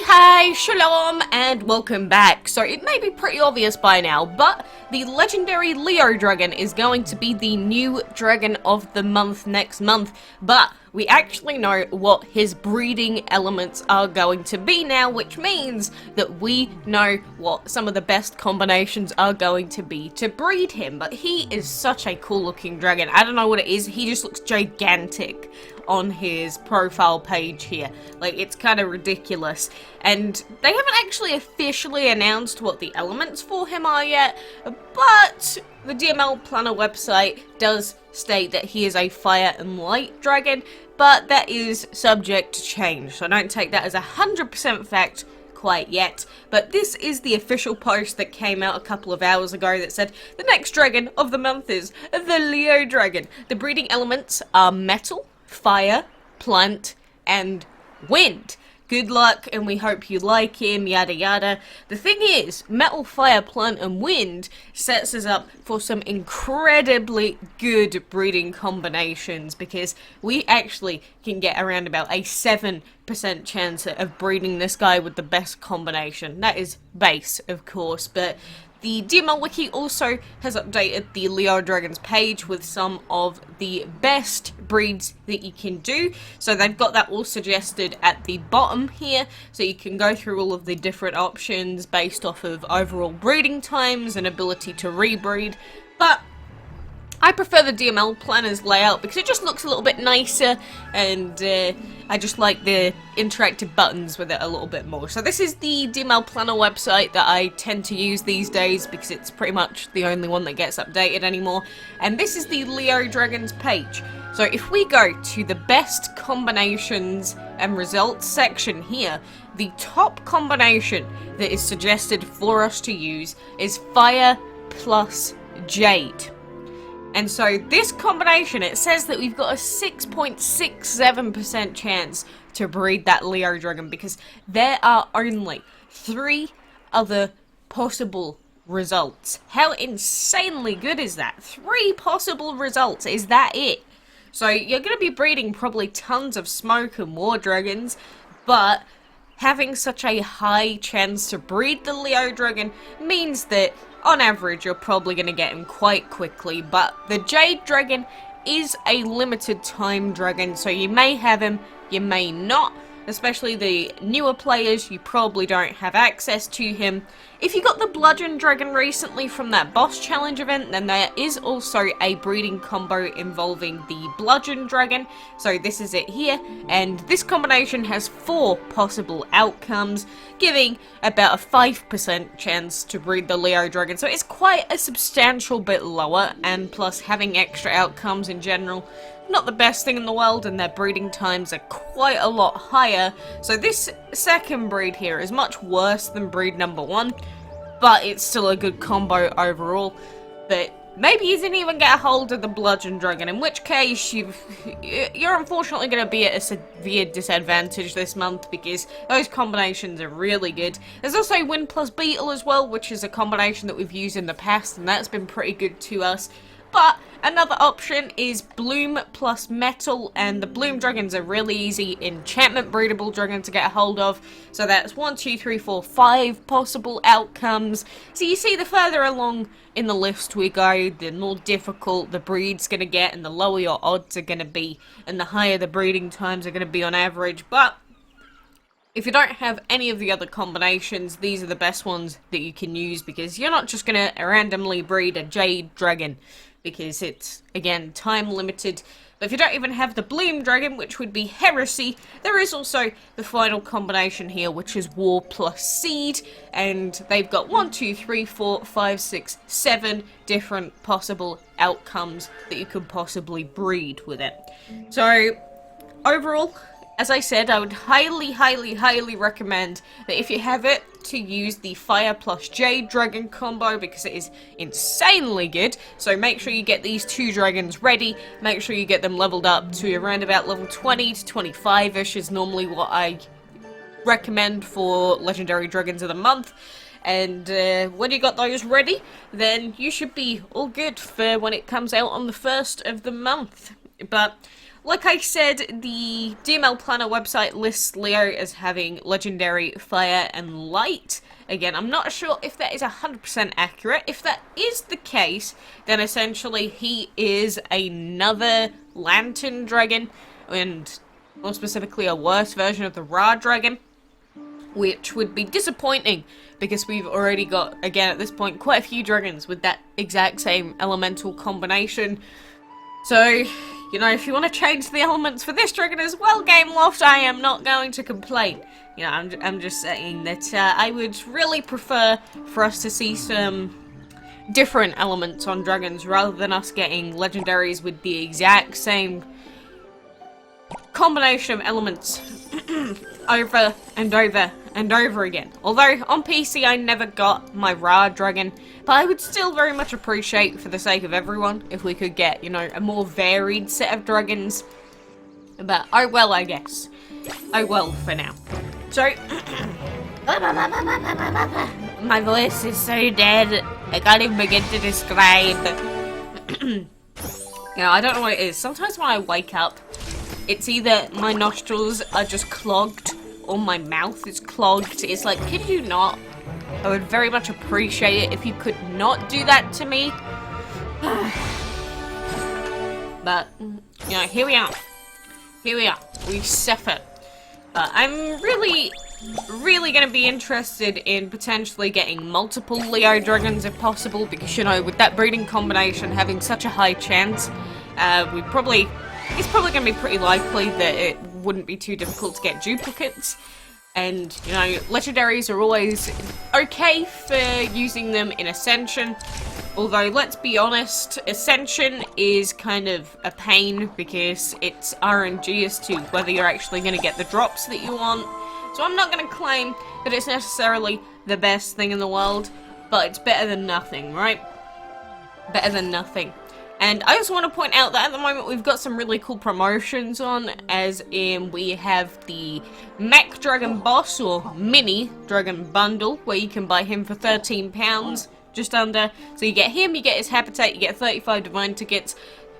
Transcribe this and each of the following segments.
Hey, shalom, and welcome back. So it may be pretty obvious by now, but the legendary Leo dragon is going to be the new dragon of the month next month, but we actually know what his breeding elements are going to be now, which means that we know what some of the best combinations are going to be to breed him. But he is such a cool looking dragon. I don't know what it is, he just looks gigantic on his profile page here. Like, it's kind of ridiculous. And they haven't actually officially announced what the elements for him are yet, but the DML planner website does state that he is a fire and light dragon, but that is subject to change, so don't take that as 100% fact quite yet. But this is the official post that came out a couple of hours ago that said the next dragon of the month is the Leo dragon. The breeding elements are metal, fire, plant, and wind. Good luck, and we hope you like him, yada yada. The thing is, metal, fire, plant, and wind sets us up for some incredibly good breeding combinations, because we actually can get around about a 7% chance of breeding this guy with the best combination. That is base, of course, but the DML Wiki also has updated the Leo Dragons page with some of the best breeds that you can do. So they've got that all suggested at the bottom here, so you can go through all of the different options based off of overall breeding times and ability to rebreed. But I prefer the DML planner's layout because it just looks a little bit nicer, and I just like the interactive buttons with it a little bit more. So this is the DML planner website that I tend to use these days because it's pretty much the only one that gets updated anymore. And this is the Leo Dragons page. So if we go to the best combinations and results section here, the top combination that is suggested for us to use is Fire plus Jade. And so this combination, it says that we've got a 6.67% chance to breed that Leo dragon because there are only 3 other possible results. How insanely good is that? 3 possible results, is that it? So you're going to be breeding probably tons of smoke and war dragons, but having such a high chance to breed the Leo dragon means that on average, you're probably going to get him quite quickly, but the Jade Dragon is a limited time dragon, so you may have him, you may not. Especially the newer players, you probably don't have access to him. If you got the Bludgeon Dragon recently from that boss challenge event, then there is also a breeding combo involving the Bludgeon Dragon. So this is it here, and this combination has 4 possible outcomes, giving about a 5% chance to breed the Leo Dragon. So it's quite a substantial bit lower, and plus having extra outcomes in general, not the best thing in the world, and their breeding times are quite a lot higher. So this second breed here is much worse than breed number 1, but it's still a good combo overall. But maybe you didn't even get a hold of the Bludgeon Dragon, in which case you're unfortunately going to be at a severe disadvantage this month because those combinations are really good. There's also Wind plus Beetle as well, which is a combination that we've used in the past, and that's been pretty good to us. But another option is Bloom plus Metal, and the Bloom Dragon's a really easy enchantment breedable dragon to get a hold of. So that's 1, 2, 3, 4, 5 possible outcomes. So you see, the further along in the list we go, the more difficult the breed's going to get, and the lower your odds are going to be, and the higher the breeding times are going to be on average. But if you don't have any of the other combinations, these are the best ones that you can use, because you're not just going to randomly breed a Jade Dragon, because it's, again, time limited. But if you don't even have the Bloom Dragon, which would be Heresy, there is also the final combination here, which is War plus Seed, and they've got 1, 2, 3, 4, 5, 6, 7 different possible outcomes that you could possibly breed with it. So, overall, as I said, I would highly recommend that if you have it, to use the Fire plus Jade Dragon combo, because it is insanely good. So make sure you get these 2 dragons ready, make sure you get them leveled up to around about level 20 to 25-ish is normally what I recommend for Legendary Dragons of the Month. And when you got those ready, then you should be all good for when it comes out on the 1st of the month. But like I said, the DML Planner website lists Leo as having legendary fire and light. Again, I'm not sure if that is 100% accurate. If that is the case, then essentially he is another lantern dragon, and more specifically a worse version of the Ra dragon, which would be disappointing because we've already got, again at this point, quite a few dragons with that exact same elemental combination. So, you know, if you want to change the elements for this dragon as well, Game Loft, I am not going to complain. You know, I'm just saying that I would really prefer for us to see some different elements on dragons rather than us getting legendaries with the exact same combination of elements over and over and over again. Although on PC I never got my Ra dragon, but I would still very much appreciate, for the sake of everyone, if we could get, you know, a more varied set of dragons. But oh well, I guess. Oh well for now. So my voice is so dead, I can't even begin to describe. You know, I don't know what it is. Sometimes when I wake up, it's either my nostrils are just clogged or my mouth is clogged. It's like, could you not? I would very much appreciate it if you could not do that to me. But, you know, here we are. Here we are. We suffer. I'm really going to be interested in potentially getting multiple Leo dragons if possible, because, you know, with that breeding combination having such a high chance, it's probably going to be pretty likely that it wouldn't be too difficult to get duplicates. And, you know, legendaries are always okay for using them in Ascension. Although, let's be honest, Ascension is kind of a pain because it's RNG as to whether you're actually going to get the drops that you want. So I'm not going to claim that it's necessarily the best thing in the world, but it's better than nothing, right? Better than nothing. And I also want to point out that at the moment we've got some really cool promotions on, as in we have the Mech Dragon Boss, or Mini Dragon Bundle, where you can buy him for £13, just under. So you get him, you get his habitat, you get 35 divine tickets.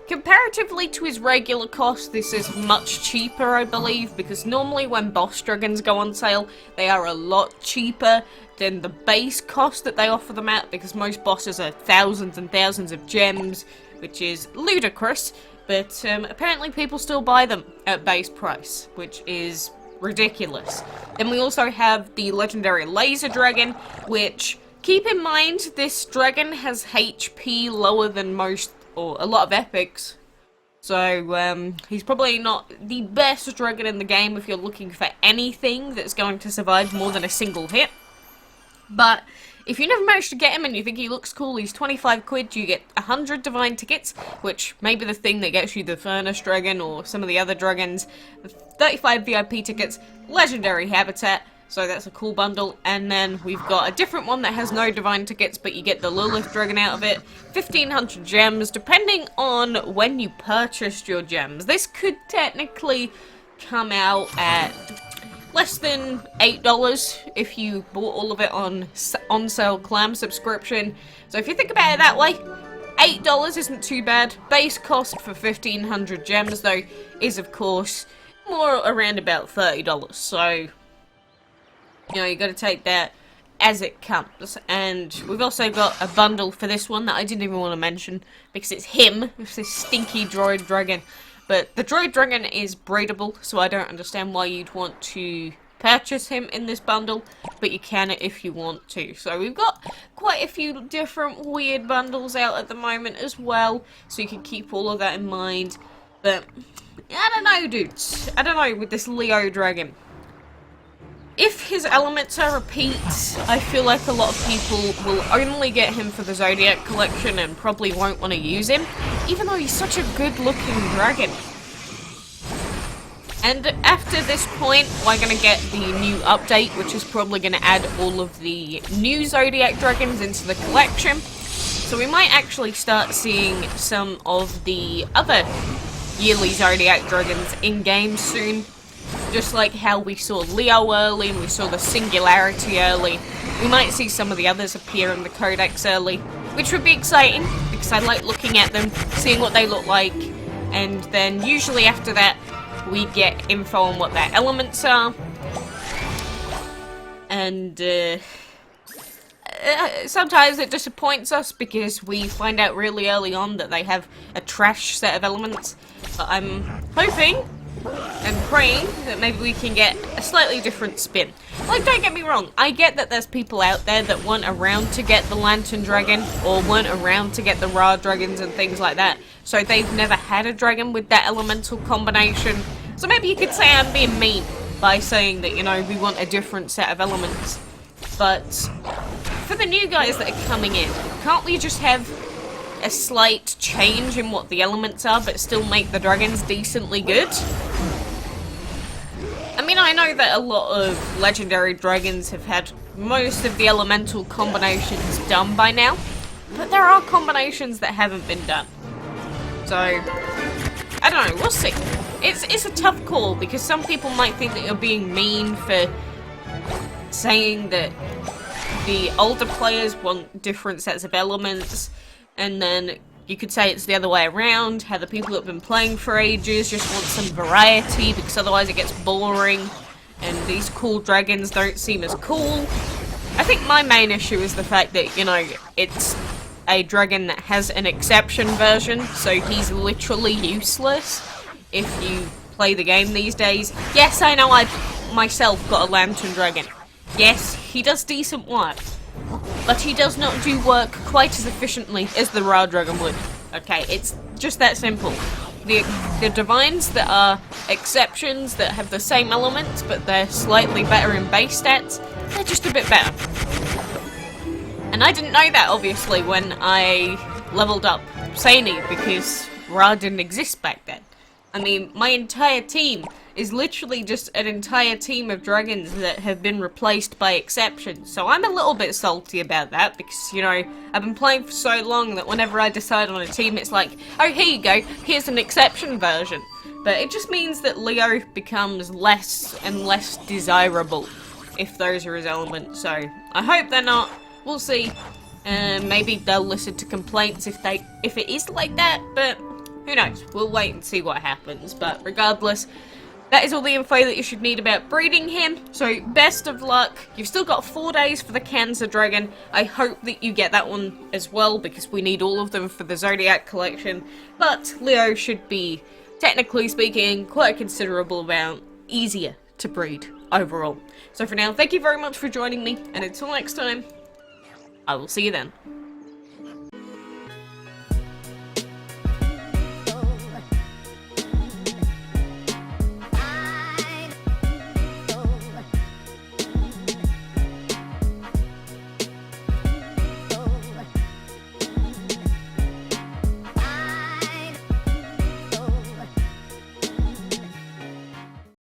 Comparatively to his regular cost, this is much cheaper, I believe, because normally when boss dragons go on sale, they are a lot cheaper than the base cost that they offer them at, because most bosses are thousands and thousands of gems, which is ludicrous, but apparently people still buy them at base price, which is ridiculous. Then we also have the legendary laser dragon, which, keep in mind, this dragon has HP lower than most, or a lot of epics, so he's probably not the best dragon in the game if you're looking for anything that's going to survive more than a single hit. But if you never managed to get him and you think he looks cool, he's 25 quid, you get 100 divine tickets, which may be the thing that gets you the Furnace Dragon or some of the other dragons, 35 VIP tickets, legendary habitat, so that's a cool bundle. And then we've got a different one that has no divine tickets, but you get the Lilith Dragon out of it, 1500 gems, depending on when you purchased your gems. This could technically come out at less than $8 if you bought all of it on sale clam subscription. So if you think about it that way, $8 isn't too bad. Base cost for 1500 gems, though, is of course more around about $30. So, you know, you got to take that as it comes. And we've also got a bundle for this one that I didn't even want to mention because it's him, it's this stinky droid dragon. But the droid dragon is breedable, so I don't understand why you'd want to purchase him in this bundle, but you can if you want to. So we've got quite a few different weird bundles out at the moment as well, so you can keep all of that in mind. But I don't know, dudes. I don't know with this Leo dragon. If his elements are repeats, I feel like a lot of people will only get him for the Zodiac collection and probably won't want to use him, even though he's such a good-looking dragon. And after this point, we're going to get the new update, which is probably going to add all of the new Zodiac dragons into the collection. So we might actually start seeing some of the other yearly Zodiac dragons in-game soon. Just like how we saw Leo early and we saw the Singularity early, we might see some of the others appear in the Codex early, which would be exciting because I like looking at them, seeing what they look like, and then usually after that we get info on what their elements are. And sometimes it disappoints us because we find out really early on that they have a trash set of elements. But I'm hoping and praying that maybe we can get a slightly different spin. Like, don't get me wrong, I get that there's people out there that weren't around to get the Lantern Dragon, or weren't around to get the Ra Dragons and things like that, so they've never had a dragon with that elemental combination. So maybe you could say I'm being mean by saying that, you know, we want a different set of elements. But for the new guys that are coming in, can't we just have a slight change in what the elements are, but still make the dragons decently good? I mean, I know that a lot of legendary dragons have had most of the elemental combinations done by now, but there are combinations that haven't been done. So, I don't know, we'll see. It's a tough call, because some people might think that you're being mean for saying that the older players want different sets of elements, and then you could say it's the other way around, how the people that have been playing for ages just want some variety, because otherwise it gets boring, and these cool dragons don't seem as cool. I think my main issue is the fact that, you know, it's a dragon that has an exception version, so he's literally useless if you play the game these days. Yes, I know I've myself got a Lantern Dragon. Yes, he does decent work, but he does not do work quite as efficiently as the Ra Dragon would. Okay, it's just that simple. The Divines that are exceptions, that have the same elements, but they're slightly better in base stats, they're just a bit better. And I didn't know that, obviously, when I leveled up Saini, because Ra didn't exist back then. I mean, my entire team is literally just an entire team of dragons that have been replaced by exceptions. So I'm a little bit salty about that, because, you know, I've been playing for so long that whenever I decide on a team, it's like, oh, here you go, here's an exception version. But it just means that Leo becomes less and less desirable if those are his elements. So I hope they're not. We'll see. Maybe they'll listen to complaints if it is like that, but who knows? We'll wait and see what happens. But regardless, that is all the info that you should need about breeding him. So best of luck. You've still got 4 days for the Cancer Dragon. I hope that you get that one as well, because we need all of them for the Zodiac collection. But Leo should be, technically speaking, quite a considerable amount easier to breed overall. So for now, thank you very much for joining me, and until next time, I will see you then.